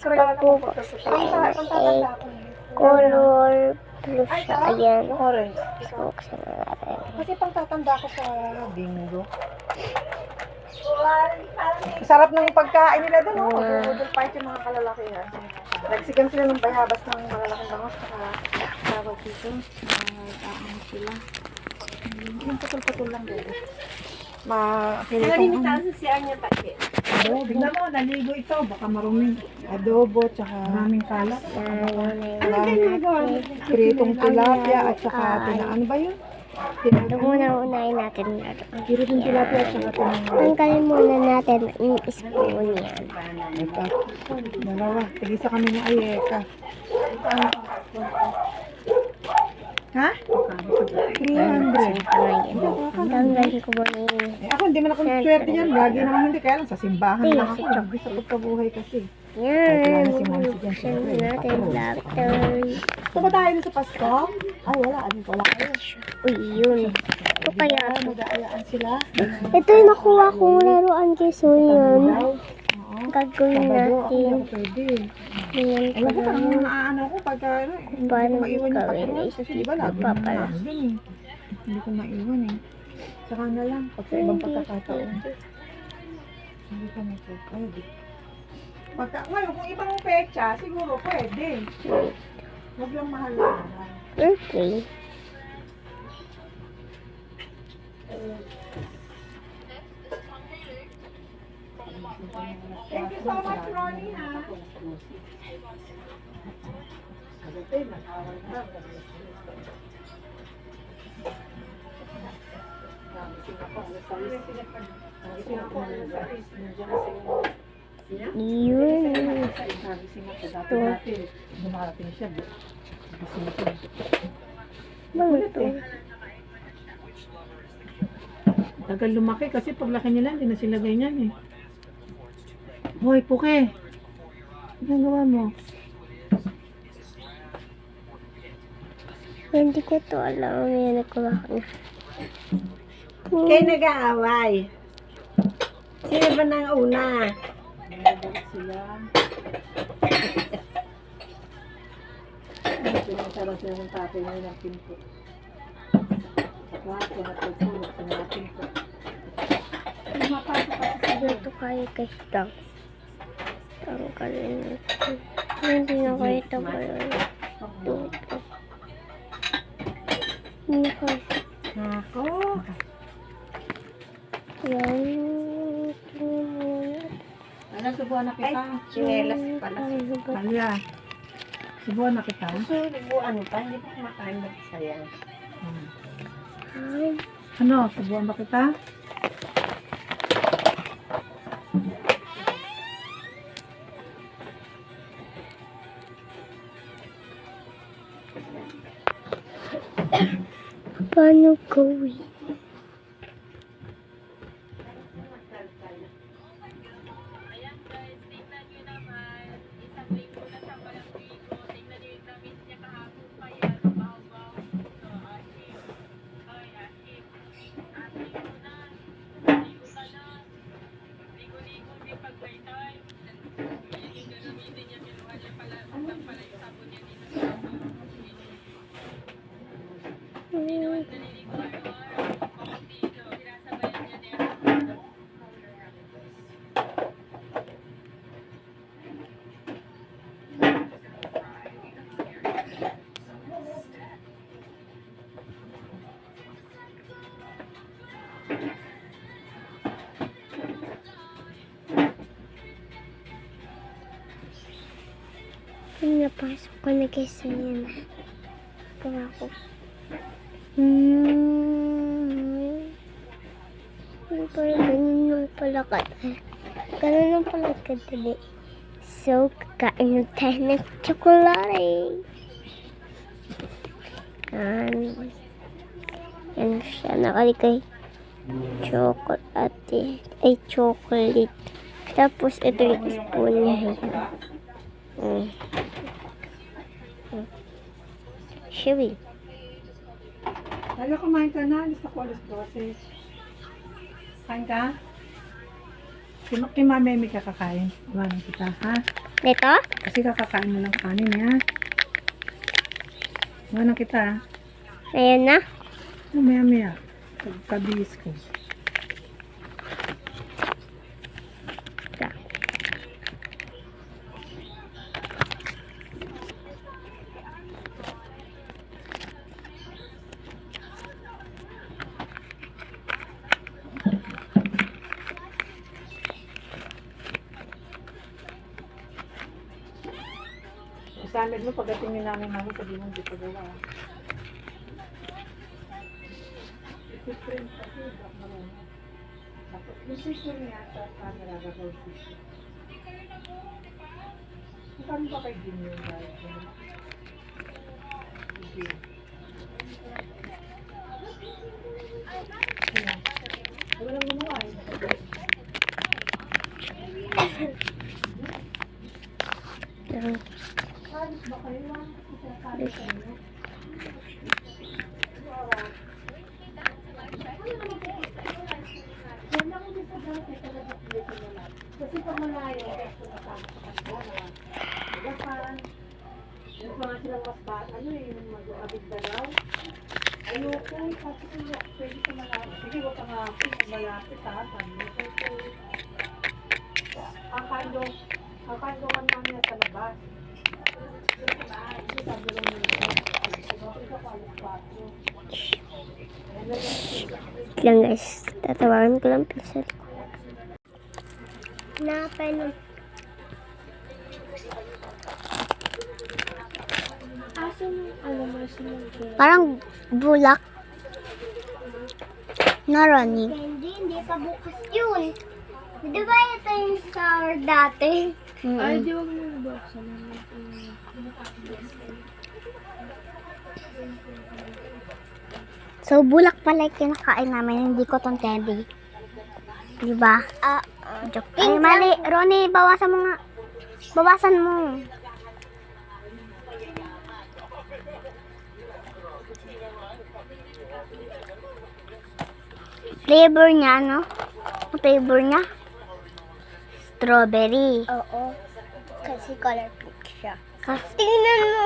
Pagbubukas tayo ng color blue siya. Ayan. Orange. Buksan na natin. Kasi pang tatanda ko sa bingo. Sarap ng pagkain nila doon, no? Udol fight yung mga kalalakihan. Nagsigan sila ng bayabas ng malalaking bangos, saka tawag dito. Ano sila? Yung patol-patol lang doon. Nalimitan sa siya niya tayo. Adobo. Tignan mo, naligo ito. Baka maruming adobo, tsaka maraming kalat. Pritong tilapia, at saka ano ba yun? Ito muna unahin natin. Pritong tilapia, at saka Tanggalin muna natin yung spoon yan. ito. Dalawa. Tigisa kami ng ayeka. Ha? 300. Tanggalin ko muna yun. Ako, hindi man ako swerte yan. Lagi naman hindi. Kaya lang sa simbahan lang ako. Gusto ko pagkabuhay kasi. Yan. Buksan natin later. Gusto ba tayo na sa Pasko? Ay, wala. Wala kayo. Uy, yun. Ito kaya. Mag-aayaan sila. Ito yung nakuha kong laruan kay Soyan. Oo. Gagawin natin. Pwede. Yan Alam ko, pala. parang naaano ko pagka Paano maiwan yung gawin? patron. Kasi di ba lagi Papala. naman dun eh. Hindi ko maiwan eh. Saka na lang, pag sa ibang pagkakataon. Hindi ka na pwede. Pagka, ngayon, kung ibang pecha, siguro pwede. Huwag lang mahal na. Okay. Thank you so much, Ronnie, ha? Yun. Dumarating siya. Ano ito? Tagal lumaki kasi paglaki nila, hindi na sila ganyan eh. Hoy, Puke! Anong gawa mo? Hindi ko to alam. Yan nakuha ko na. Kayo nag-aaway. Sino ba nang una? Nagagalit sila. Pinasara sila ng tatay nila ng pinto. Saka, pinatagpulot sa mga pinto. Mapasok kasi sila. Ito kaya guys lang. Tanggalin natin. Hindi na kaya tanggalin. Ito. Hindi na kaya. Ako! Yan. Ano, subuhan na kita? Chinelas pala. Alya. Subuhan na kita? Subuan pa, hindi pa kumakain magsayang. Ano, subuhan ba kita? Paano gawin? Napasok ko na kasi yan. Gawa ko. Ganun lang pala kadali. Ganun lang pala kadali. So, kakain tayo ng tsokolate. Yan siya. Nakalikay. Chocolate. Ay, chocolate. Tapos, ito yung spoon niya. Chewy. Lalo kumain ka na, alis ako alas 12. Kain ka? Kay Mami may kakakain. Iwanan kita, ha? Dito? Kasi kakakain mo ng kanin, ha? Iwanan kita, ha? Ayan na. Maya. Pagkabihis ko. Isamid mo pagdating namin namin sabihin mo dito gawa. Ito-print kasi dapat marunong. Tapos yung picture niya sa camera gagawin picture. Saan ba kayo din yung guys? Walang gumawa eh. Kasi pag malayo, gusto na sa kanila. Gapan. Yung mga silang mas bata, yung mag-abig dalaw. Ayoko, kasi pwede sa malapit. Sige, huwag ka nga malapit ha. Ang kandokan namin na sa labas. Lang guys. Tatawagan ko lang pinsel ko. Napay parang bulak na running. Hindi pa bukas yun. Di ba ito yung sour dati? Ay, di wag mo nabuksan. So, bulak pala yung kinakain namin. Hindi ko itong teddy. Di ba? Joke. Ay, mali. Ronnie, bawasan mo nga. Bawasan mo. Flavor niya, no? Ang flavor niya? Strawberry. Oo. Kasi color pink siya. Kasi tingnan mo.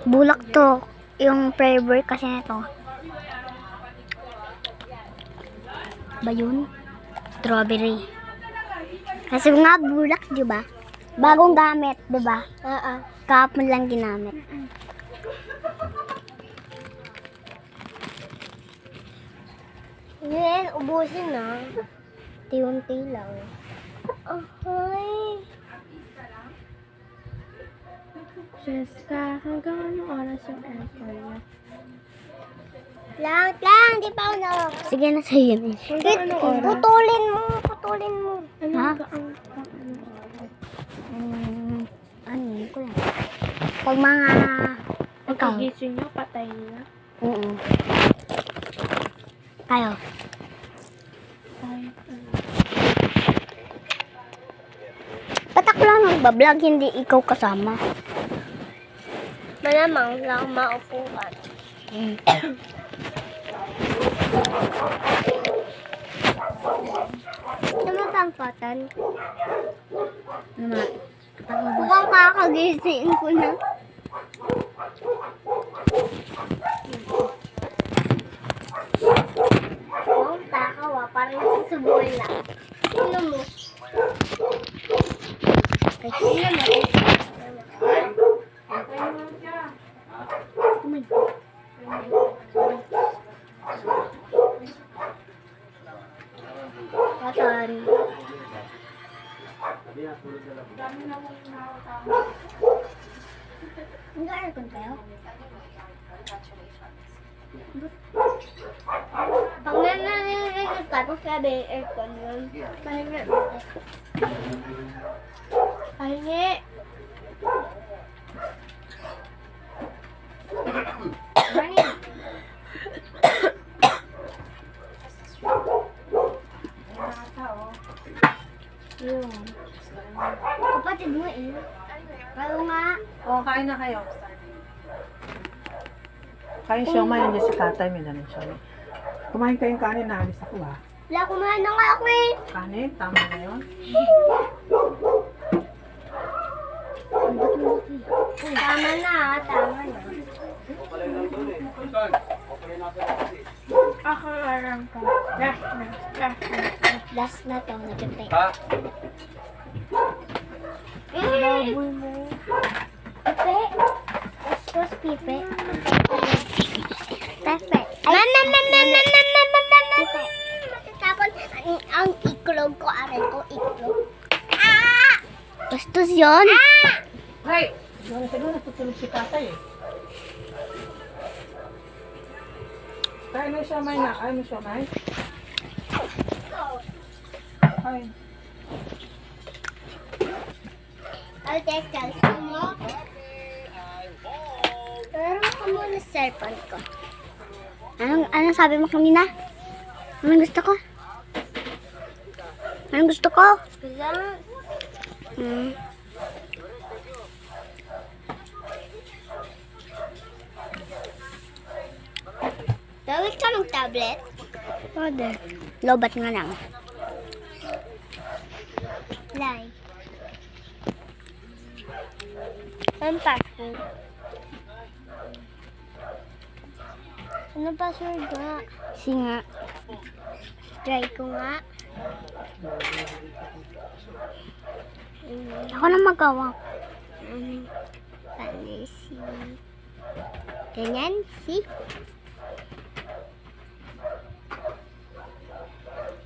Bulak to. Yung flavor kasi nito. Ba yun? Strawberry. Kasi nga bulak, di ba? Bagong gamit, di ba? Kahapon lang ginamit. Yan, ubusin na. Tiunti lang. Ahoy! Jessica, hanggang anong oras yung aircon niya? Lang, di pa ako na. Sige na sa'yo. Putulin mo. Ano Ha? Ano ko lang. Pag mga... Ikaw. Pagkagising nyo, patayin na. Tayo. Ba't ako lang nagbablog, hindi ikaw kasama? Malamang lang maupuan. Ano bang patan? Mukhang kakagising ko na. Oh, takawa. Parang nasusubuan lang. Ano mo? Kasi naman. Patan. Nag-aircon kayo? Pag nananginig ka, tapos sabi yung aircon yun. Pahingi. Pahingi. Yun. Kapatid mo eh. Kayo nga. O, kain na kayo. Kain siomay, nandiyan si tatay, may dalang siomay. Kumain kayong kanin, naalis ako ha. Wala, kumain na nga ako eh. Kanin, tama na yun. Tama na, tama na. Ako alam ko. Last na. Last na to, nagkatay. Bubble mo. Pipe. Tapos pipe. Pepe. Pipe. Matatapon ang iklog ko, aray ko, iklog. Ah! Bastos yun. Hey! Siguro natutulog si tatay eh. Kain mo siomay na. Kain mo siomay. Kain. I'll test cellphone mo. Pero ko muna sa cellphone ko. Anong sabi mo kanina? Anong gusto ko? Anong gusto ko? Gawin ka ng tablet? Pwede. Lobat nga lang. Live. Ang password. Ano password nga? Si nga. Try ko nga. Ako na magawa. Si. Ganyan, si.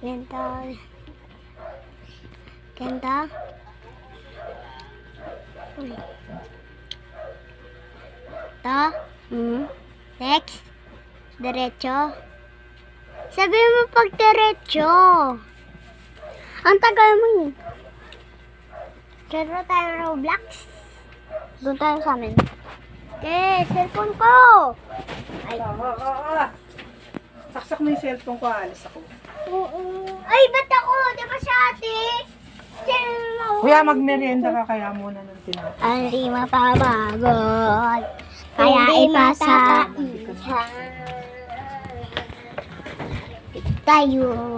Ganda. Ganda. Ta. Next. Diretso. Sabi mo pag diretso. Ang tagal mo yun. Laro tayo Roblox. Doon tayo sa amin. Okay, cellphone ko. Ay. Saksak mo yung cellphone ko, alis ako. Ay, ba't ako? Di ba siya ate? Kuya, magmerienda ka kaya muna ng tinapay. Hindi mapapagod. Kaya ipasa. Tayo.